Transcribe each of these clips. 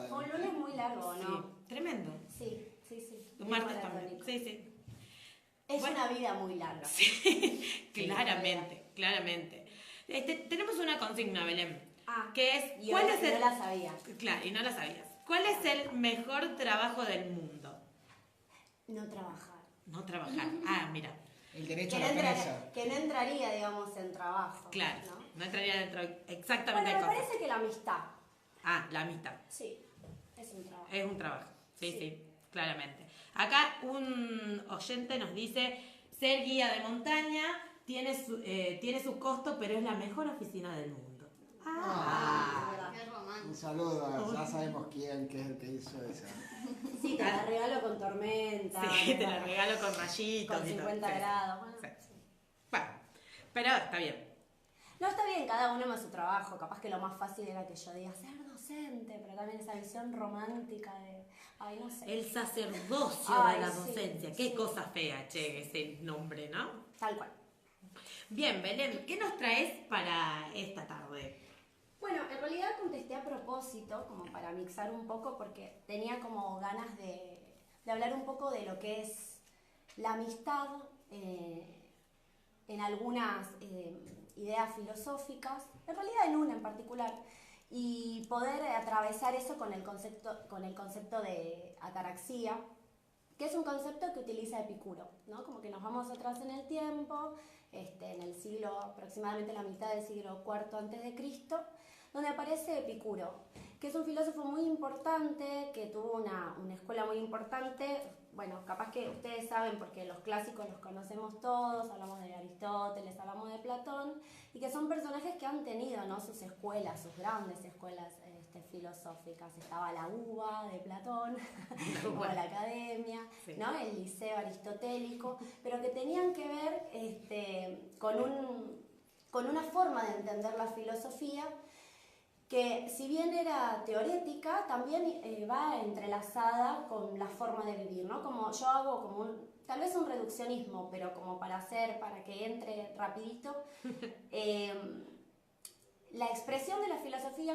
Fue un lunes muy largo, ¿no? Sí, tremendo. Sí, sí, sí. Un muy martes también. maratónico. Sí, sí. Es Bueno. una vida muy larga. Sí, claramente, claramente. Tenemos una consigna, Belén, que es, y ¿cuál ahora es que el... no la sabía. Claro, y no la sabías. ¿Cuál es el mejor trabajo del mundo? No trabajar. No trabajar. Ah, mira. El derecho Que a no, la presa. que no entraría, digamos, en trabajo. Claro, ¿no? no entraría dentro exactamente Bueno, de me cosas. parece que la amistad, Ah, la amistad. sí, es un trabajo. Es un trabajo. Sí, Sí. sí, claramente. Acá un oyente nos dice, ser guía de montaña tiene su costo, pero es la mejor oficina del mundo. Qué Un romántico. saludo, ya sabemos quién, que es el que hizo esa. Sí, te la regalo con tormenta. Sí, te la regalo con rayitos. Con y todo. 50 Sí, sí. grados. Bueno, Sí. sí. Bueno, pero está bien. No, está bien, cada uno más su trabajo. Capaz que lo más fácil era que yo diga ser docente, pero también esa visión romántica de, ay, no sé. El sacerdocio Ay, de la sí, docencia. Qué sí. cosa fea, che, ese nombre, ¿no? Tal cual. Bien, Belén, ¿qué nos traes para esta tarde? Bueno, en realidad contesté a propósito, como para mixar un poco, porque tenía como ganas de hablar un poco de lo que es la amistad en algunas ideas filosóficas, en realidad en una en particular, y poder atravesar eso con el concepto de ataraxia, que es un concepto que utiliza Epicuro, ¿no? Como que nos vamos atrás en el tiempo, en el siglo, aproximadamente la mitad del siglo IV antes de Cristo, donde aparece Epicuro, que es un filósofo muy importante, que tuvo una escuela muy importante. Bueno, capaz que ustedes saben porque los clásicos los conocemos todos, hablamos de Aristóteles, hablamos de Platón, y que son personajes que han tenido, ¿no?, sus escuelas, sus grandes escuelas filosóficas. Estaba la UBA de Platón, o la academia, sí, ¿no?, el liceo aristotélico, pero que tenían que ver con una forma de entender la filosofía que, si bien era teorética, también va entrelazada con la forma de vivir, ¿no? Como yo hago como tal vez un reduccionismo, pero como para que entre rapidito, la expresión de la filosofía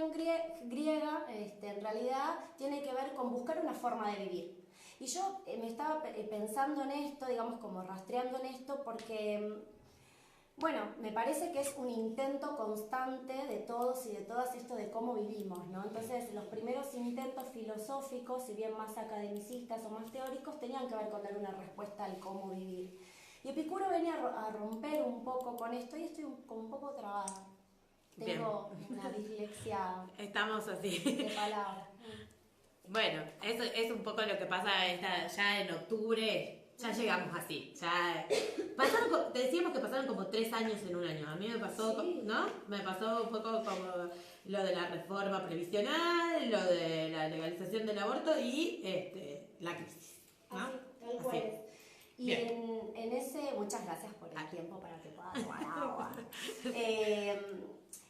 griega en realidad tiene que ver con buscar una forma de vivir. Y yo me estaba pensando en esto, digamos, como rastreando en esto, porque bueno, me parece que es un intento constante de todos y de todas esto de cómo vivimos, ¿no? Entonces, los primeros intentos filosóficos, si bien más academicistas o más teóricos, tenían que ver con dar una respuesta al cómo vivir. Y Epicuro venía a romper un poco con esto, y estoy como un poco trabada. Tengo una dislexia Estamos así. de palabras. Bueno, eso es un poco lo que pasa ya en octubre. Ya llegamos así. Te decíamos que pasaron como 3 años en un año. A mí me pasó, Sí. ¿no? Me pasó un poco como lo de la reforma previsional, lo de la legalización del aborto y la crisis, ¿no? Así, tal Así. cual es. Y Bien. en ese, muchas gracias por el tiempo para que pueda tomar agua.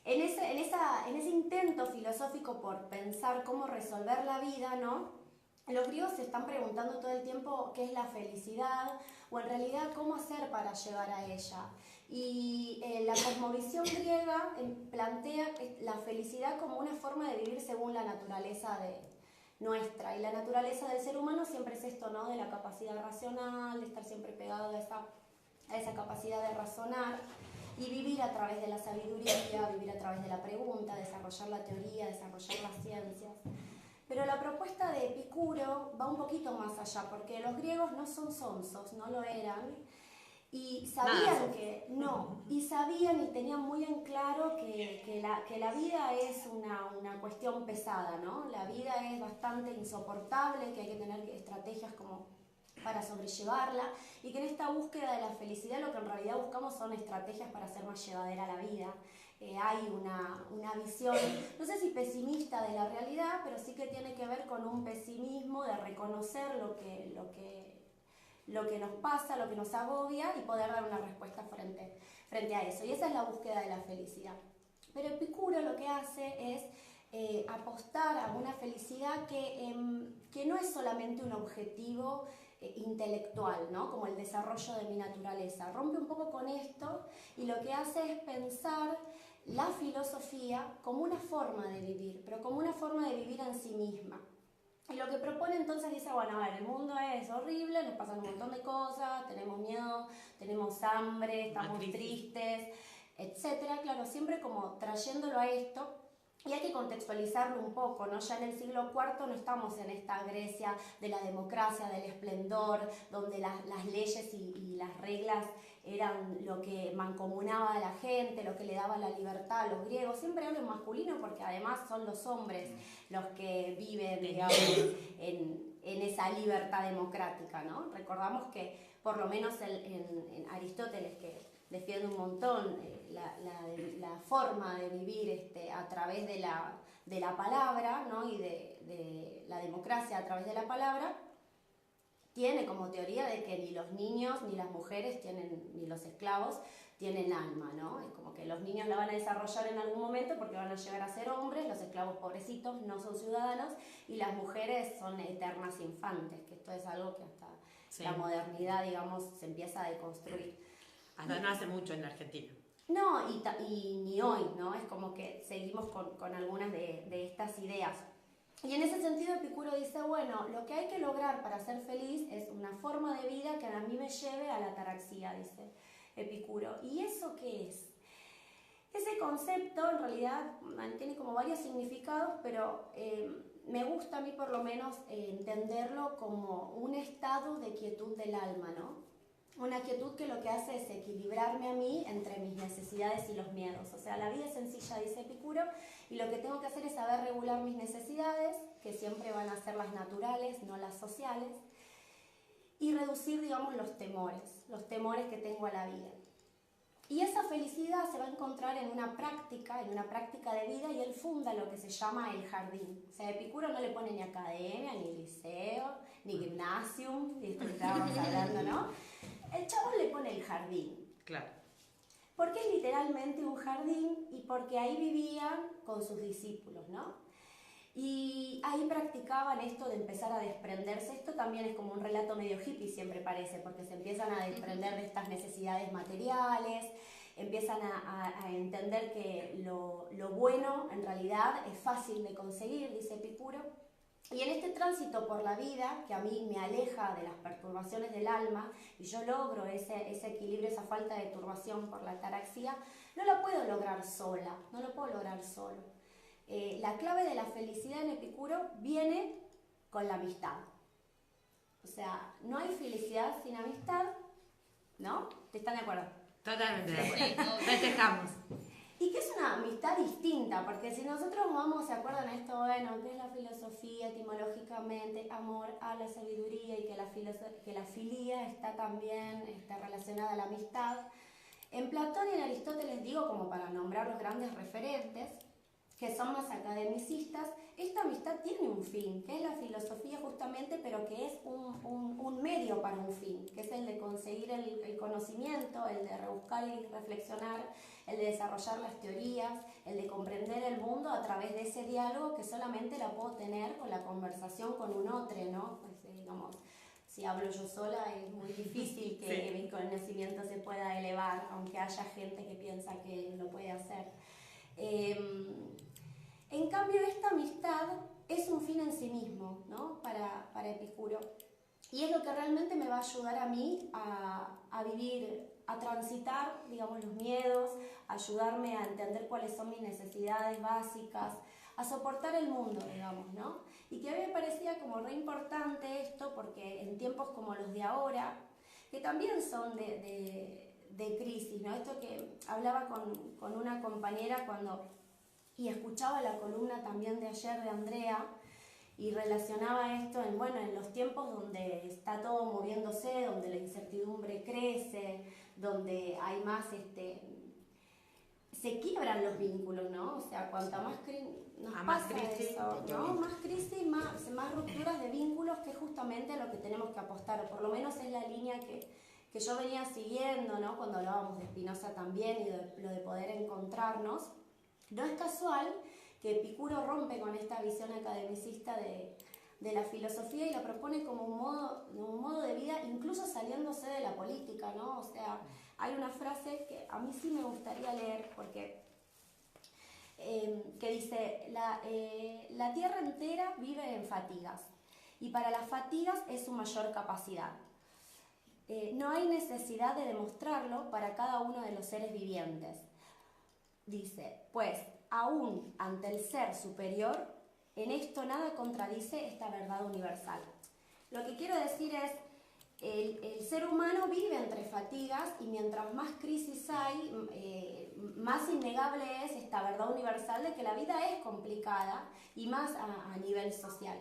En ese intento filosófico por pensar cómo resolver la vida, ¿no?, los griegos se están preguntando todo el tiempo qué es la felicidad, o en realidad cómo hacer para llegar a ella. Y la cosmovisión griega plantea la felicidad como una forma de vivir según la naturaleza nuestra. Y la naturaleza del ser humano siempre es esto, ¿no?, de la capacidad racional, de estar siempre pegado a esa capacidad de razonar y vivir a través de la sabiduría, vivir a través de la pregunta, desarrollar la teoría, desarrollar las ciencias. Pero la propuesta de Epicuro va un poquito más allá, porque los griegos no son sonsos, no lo eran, y sabían y tenían muy en claro que la vida es una cuestión pesada, ¿no? La vida es bastante insoportable, que hay que tener estrategias como para sobrellevarla, y que en esta búsqueda de la felicidad lo que en realidad buscamos son estrategias para hacer más llevadera la vida. Hay una visión, no sé si pesimista de la realidad, pero sí que tiene que ver con un pesimismo de reconocer lo que nos pasa, lo que nos agobia, y poder dar una respuesta frente a eso. Y esa es la búsqueda de la felicidad. Pero Epicuro lo que hace es apostar a una felicidad que no es solamente un objetivo intelectual, ¿no?, como el desarrollo de mi naturaleza. Rompe un poco con esto y lo que hace es pensar la filosofía como una forma de vivir, pero como una forma de vivir en sí misma. Y lo que propone entonces dice, bueno, a ver, el mundo es horrible, nos pasan un montón de cosas, tenemos miedo, tenemos hambre, estamos tristes, etcétera. Claro, siempre como trayéndolo a esto. Y hay que contextualizarlo un poco, ¿no? Ya en el siglo IV no estamos en esta Grecia de la democracia, del esplendor, donde las leyes y las reglas eran lo que mancomunaba a la gente, lo que le daba la libertad a los griegos. Siempre hablo en masculino porque además son los hombres los que viven, digamos, en esa libertad democrática, ¿no? Recordamos que por lo menos en Aristóteles, que defiende un montón la forma de vivir a través de la palabra, ¿no? Y de la democracia a través de la palabra, tiene como teoría de que ni los niños ni las mujeres ni los esclavos tienen alma, ¿no? Es como que los niños la van a desarrollar en algún momento porque van a llegar a ser hombres, los esclavos pobrecitos no son ciudadanos y las mujeres son eternas infantes, que esto es algo que hasta la modernidad, digamos, se empieza a deconstruir. Hasta no hace mucho en la Argentina. No, y ni hoy, ¿no? Es como que seguimos con algunas de estas ideas. Y en ese sentido Epicuro dice, bueno, lo que hay que lograr para ser feliz es una forma de vida que a mí me lleve a la ataraxia, dice Epicuro. ¿Y eso qué es? Ese concepto en realidad tiene como varios significados, pero me gusta a mí por lo menos entenderlo como un estado de quietud del alma, ¿no? Una quietud que lo que hace es equilibrarme a mí entre mis necesidades y los miedos. O sea, la vida es sencilla, dice Epicuro, y lo que tengo que hacer es saber regular mis necesidades, que siempre van a ser las naturales, no las sociales, y reducir, digamos, los temores que tengo a la vida. Y esa felicidad se va a encontrar en una práctica de vida, y él funda lo que se llama el jardín. O sea, Epicuro no le pone ni academia, ni liceo, ni gymnasium, de esto que estábamos hablando, ¿no? El chabón le pone el jardín. Claro. Porque es literalmente un jardín y porque ahí vivían con sus discípulos, ¿no? Y ahí practicaban esto de empezar a desprenderse. Esto también es como un relato medio hippie, siempre parece, porque se empiezan a desprender de estas necesidades materiales, empiezan a entender que lo bueno en realidad es fácil de conseguir, dice Epicuro. Y en este tránsito por la vida, que a mí me aleja de las perturbaciones del alma, y yo logro ese equilibrio, esa falta de turbación por la ataraxia, no la puedo lograr sola, no lo puedo lograr solo. La clave de la felicidad en Epicuro viene con la amistad. O sea, no hay felicidad sin amistad, ¿no? ¿Están de acuerdo? Totalmente de acuerdo. Festejamos. Y que es una amistad distinta, porque si nosotros vamos, ¿se acuerdan esto? Bueno, que es la filosofía etimológicamente, amor a la sabiduría, y que la filía está también relacionada a la amistad. En Platón y en Aristóteles, digo como para nombrar los grandes referentes, que son más academicistas, esta amistad tiene un fin, que es la filosofía justamente, pero que es un medio para un fin, que es el de conseguir el conocimiento, el de rebuscar y reflexionar, el de desarrollar las teorías, el de comprender el mundo a través de ese diálogo que solamente la puedo tener con la conversación con un otro, ¿no? Pues, digamos, si hablo yo sola es muy difícil que mi conocimiento se pueda elevar, aunque haya gente que piensa que lo puede hacer. En cambio, esta amistad es un fin en sí mismo, ¿no? Para Epicuro. Y es lo que realmente me va a ayudar a mí a vivir, a transitar, digamos, los miedos, a ayudarme a entender cuáles son mis necesidades básicas, a soportar el mundo, digamos, ¿no? Y que a mí me parecía como re importante esto, porque en tiempos como los de ahora, que también son de crisis, ¿no? Esto que hablaba con una compañera y escuchaba la columna también de ayer de Andrea, y relacionaba esto en los tiempos donde está todo moviéndose, donde la incertidumbre crece, donde hay más, se quiebran los vínculos, ¿no? O sea, cuanta más nos pasa crisis, eso, ¿no? Más crisis, más rupturas de vínculos, que es justamente a lo que tenemos que apostar, o por lo menos es la línea que yo venía siguiendo, ¿no? Cuando hablábamos de Spinoza también y de lo de poder encontrarnos. No es casual que Epicuro rompe con esta visión academicista de la filosofía y la propone como un modo de vida, incluso saliéndose de la política, ¿no? O sea, hay una frase que a mí sí me gustaría leer, porque que dice, la tierra entera vive en fatigas y para las fatigas es su mayor capacidad. No hay necesidad de demostrarlo para cada uno de los seres vivientes. Dice, pues, aún ante el ser superior, en esto nada contradice esta verdad universal. Lo que quiero decir es, el ser humano vive entre fatigas y mientras más crisis hay, más innegable es esta verdad universal de que la vida es complicada y más a nivel social.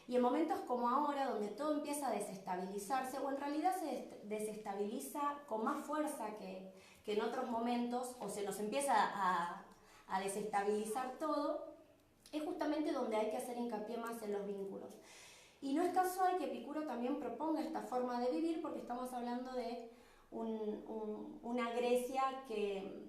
Y en momentos como ahora, donde todo empieza a desestabilizarse, o en realidad se desestabiliza con más fuerza que en otros momentos, o se nos empieza a desestabilizar todo, es justamente donde hay que hacer hincapié más en los vínculos. Y no es casual que Epicuro también proponga esta forma de vivir, porque estamos hablando de una Grecia que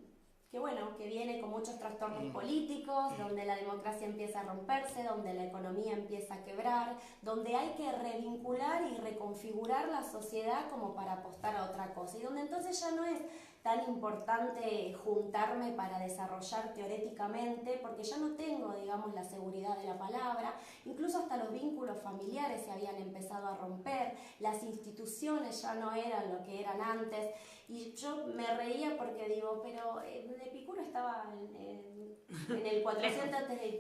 viene con muchos trastornos políticos, donde la democracia empieza a romperse, donde la economía empieza a quebrar, donde hay que revincular y reconfigurar la sociedad como para apostar a otra cosa, y donde entonces ya no es tan importante juntarme para desarrollar teoréticamente, porque ya no tengo, digamos, la seguridad de la palabra, incluso hasta los vínculos familiares se habían empezado a romper, las instituciones ya no eran lo que eran antes, y yo me reía porque digo, pero Epicuro estaba en el 400 a.C.,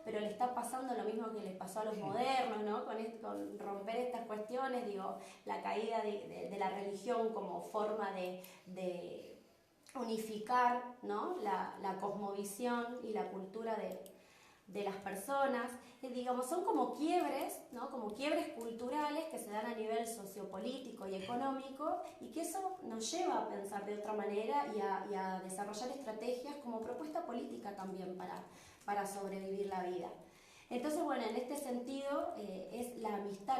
pero le está pasando lo mismo que les pasó a los modernos, ¿no? Con romper estas cuestiones, digo, la caída de la religión como forma de unificar, ¿no? la cosmovisión y la cultura de las personas, digamos, son como quiebres, ¿no? Como quiebres culturales que se dan a nivel sociopolítico y económico, y que eso nos lleva a pensar de otra manera y a desarrollar estrategias como propuesta política también para sobrevivir la vida. Entonces, bueno, en este sentido es la amistad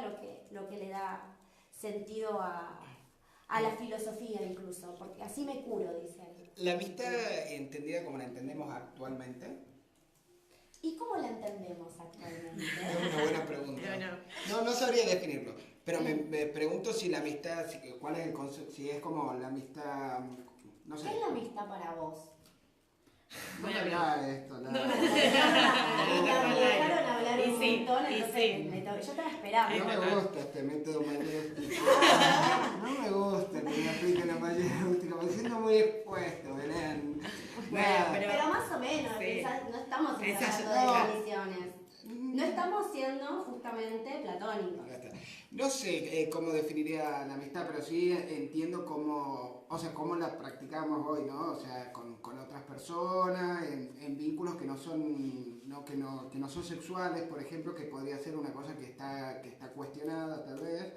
lo que le da sentido a la filosofía incluso, porque así me curo, dice él. La amistad entendida como la entendemos actualmente. ¿Y cómo la entendemos actualmente? Es una buena pregunta. No sabría definirlo, pero me pregunto si la amistad, cuál es el concepto, si es como la amistad, no sé. ¿Qué es la amistad para vos? No me hagas esto, Me dejaron hablar un montón, entonces yo estaba esperando. No me gusta este método mayéutico. No me gusta que me apliquen la mayéutica, me siento muy expuesto, Belén. Pero más o menos, sí. No estamos hablando de definiciones. No estamos siendo justamente platónicos. No sé cómo definiría la amistad, pero sí entiendo cómo la practicamos hoy, ¿no? O sea, con otras personas, en vínculos que no son sexuales, por ejemplo, que podría ser una cosa que está cuestionada tal vez,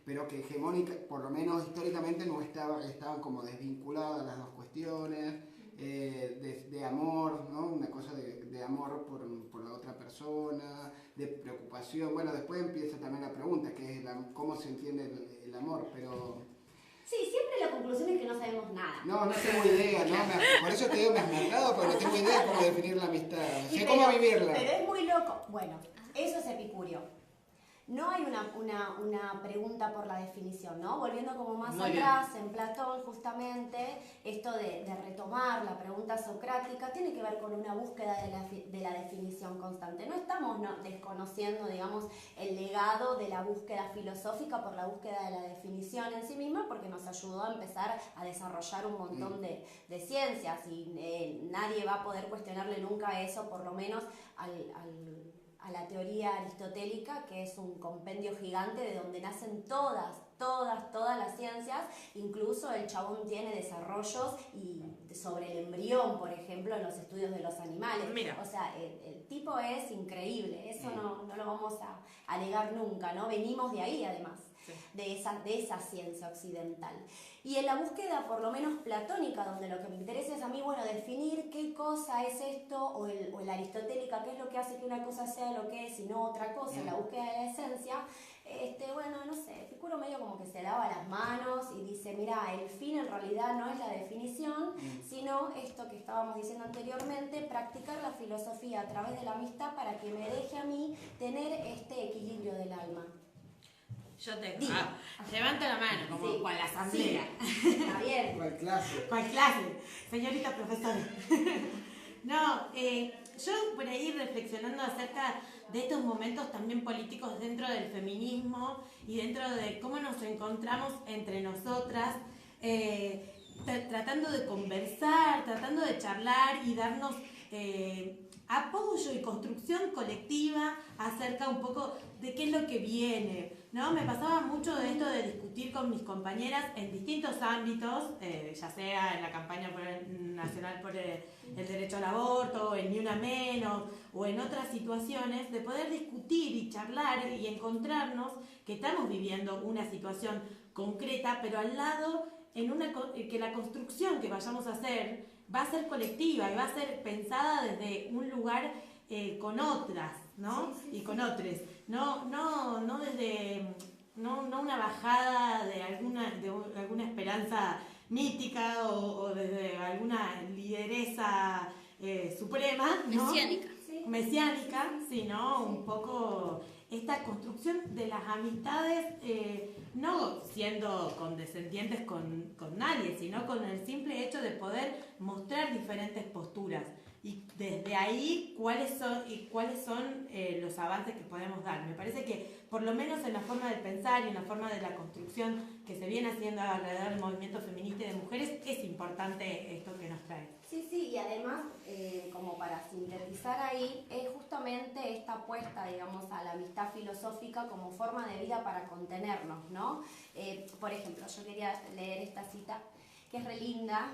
pero que hegemónica, por lo menos históricamente, no estaban como desvinculadas las dos cuestiones. De amor, ¿no? Una cosa de amor por la otra persona, de preocupación. Bueno, después empieza también la pregunta, que es cómo se entiende el amor, pero... Sí, siempre la conclusión es que no sabemos nada. No tengo idea, ¿no? Por eso te digo, me has matado, porque no tengo idea cómo definir la amistad. Sé cómo vivirla. Pero es muy loco. Bueno, eso es Epicurio. No hay una pregunta por la definición, ¿no? Volviendo como más atrás, en Platón, justamente, esto de retomar la pregunta socrática tiene que ver con una búsqueda de la definición constante. No estamos desconociendo, digamos, el legado de la búsqueda filosófica por la búsqueda de la definición en sí misma, porque nos ayudó a empezar a desarrollar un montón de ciencias, y nadie va a poder cuestionarle nunca eso, por lo menos a la teoría aristotélica, que es un compendio gigante de donde nacen todas las ciencias. Incluso el chabón tiene desarrollos sobre el embrión, por ejemplo, en los estudios de los animales. Mira. O sea, el tipo es increíble, eso no lo vamos a negar nunca, ¿no? Venimos de ahí, además, sí, de esa ciencia occidental. Y en la búsqueda, por lo menos platónica, donde lo que me interesa es a mí, bueno, definir qué cosa es esto, o la aristotélica, qué es lo que hace que una cosa sea lo que es y no otra cosa, la búsqueda de la esencia, bueno, no sé, Epicuro medio como que se lava las manos y dice, mira, el fin en realidad no es la definición, sino esto que estábamos diciendo anteriormente, practicar la filosofía a través de la amistad para que me deje a mí tener este equilibrio del alma. Yo levanto la mano, como sí, cual la asamblea. Sí. Está bien. ¿Cuál clase? ¿Cuál clase? Señorita profesora. No, yo por ahí reflexionando acerca de estos momentos también políticos dentro del feminismo y dentro de cómo nos encontramos entre nosotras, tratando de conversar, tratando de charlar y darnos apoyo y construcción colectiva acerca un poco de qué es lo que viene, ¿no? Me pasaba mucho de esto de discutir con mis compañeras en distintos ámbitos, ya sea en la campaña nacional por el derecho al aborto, en Ni Una Menos, o en otras situaciones, de poder discutir y charlar y encontrarnos que estamos viviendo una situación concreta, pero al lado que la construcción que vayamos a hacer va a ser colectiva y va a ser pensada desde un lugar con otras, ¿no? Sí, y con otros. No desde no una bajada de alguna esperanza mítica o desde alguna lideresa suprema, ¿no? Mesiánica, sino un poco esta construcción de las amistades, no siendo condescendientes con nadie, sino con el simple hecho de poder mostrar diferentes posturas y desde ahí cuáles son los avances que podemos dar. Me parece que por lo menos en la forma de pensar y en la forma de la construcción que se viene haciendo alrededor del movimiento feminista y de mujeres es importante esto que nos trae. Sí, y además, como para sintetizar ahí, es justamente esta apuesta, digamos, a la amistad filosófica como forma de vida para contenernos, ¿no? Por ejemplo, yo quería leer esta cita, que es re linda,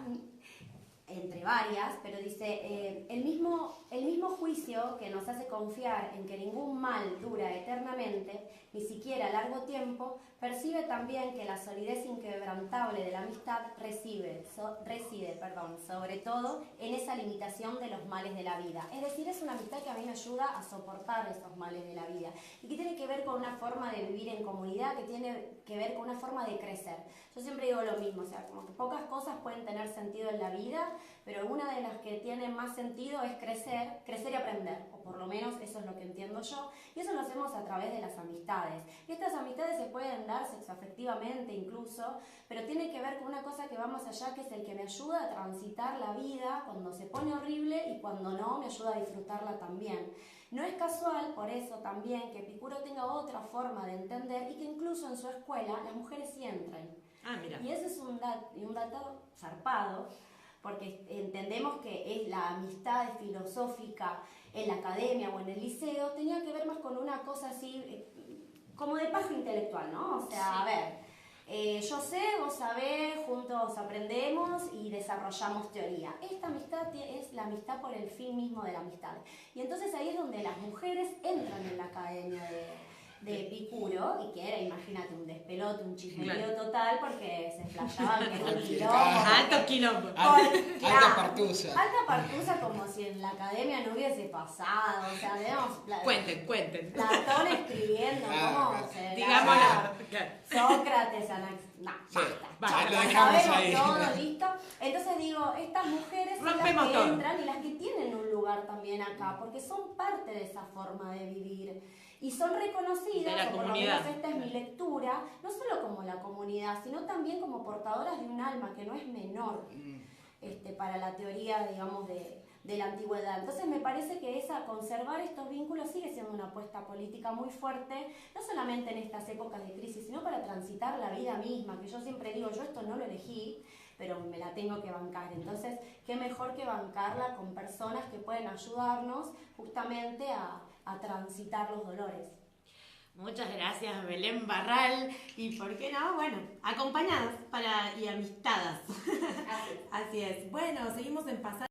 entre varias, pero dice, el mismo juicio que nos hace confiar en que ningún mal dura eternamente, ni siquiera a largo tiempo, percibe también que la solidez inquebrantable de la amistad reside sobre todo en esa limitación de los males de la vida. Es decir, es una amistad que a mí me ayuda a soportar esos males de la vida y que tiene que ver con una forma de vivir en comunidad, que tiene que ver con una forma de crecer. Yo siempre digo lo mismo, o sea, como que pocas cosas pueden tener sentido en la vida, pero una de las que tiene más sentido es crecer y aprender, o por lo menos eso es lo que entiendo yo, y eso lo hacemos a través de las amistades. Y estas amistades se pueden dar sexoafectivamente incluso, pero tiene que ver con una cosa que va más allá, que es el que me ayuda a transitar la vida cuando se pone horrible y cuando no, me ayuda a disfrutarla también. No es casual, por eso también, que Epicuro tenga otra forma de entender y que incluso en su escuela las mujeres sí entren. Ah, mira. Y ese es un dato zarpado, porque entendemos que la amistad filosófica en la academia o en el liceo tenía que ver más con una cosa así, como de paja intelectual, ¿no? O sea, sí. A ver, yo sé, vos sabés, juntos aprendemos y desarrollamos teoría. Esta amistad es la amistad por el fin mismo de la amistad. Y entonces ahí es donde las mujeres entran en la academia de Epicuro, y que era, imagínate, un despelote, un chismerío total, porque se flashaban que era un quilombo. Alto quilombo. Alta partusa. Alta partusa, como si en la academia no hubiese pasado, o sea, digamos... Cuenten. Platón escribiendo, ¿cómo se digámoslo. Sócrates, no, basta. Lo dejamos ahí. Todo listo. Entonces digo, estas mujeres son las que entran y las que tienen un lugar también acá, porque son parte de esa forma de vivir. Y son reconocidas, o por lo menos esta es mi lectura, no solo como la comunidad, sino también como portadoras de un alma que no es menor para la teoría, digamos, de la antigüedad. Entonces me parece que conservar estos vínculos sigue siendo una apuesta política muy fuerte, no solamente en estas épocas de crisis, sino para transitar la vida misma, que yo siempre digo, yo esto no lo elegí, pero me la tengo que bancar. Entonces, qué mejor que bancarla con personas que pueden ayudarnos justamente a transitar los dolores. Muchas gracias, Belén Barral, y por qué no, bueno, acompañadas y amistadas. Así es. Bueno, seguimos en Pasar.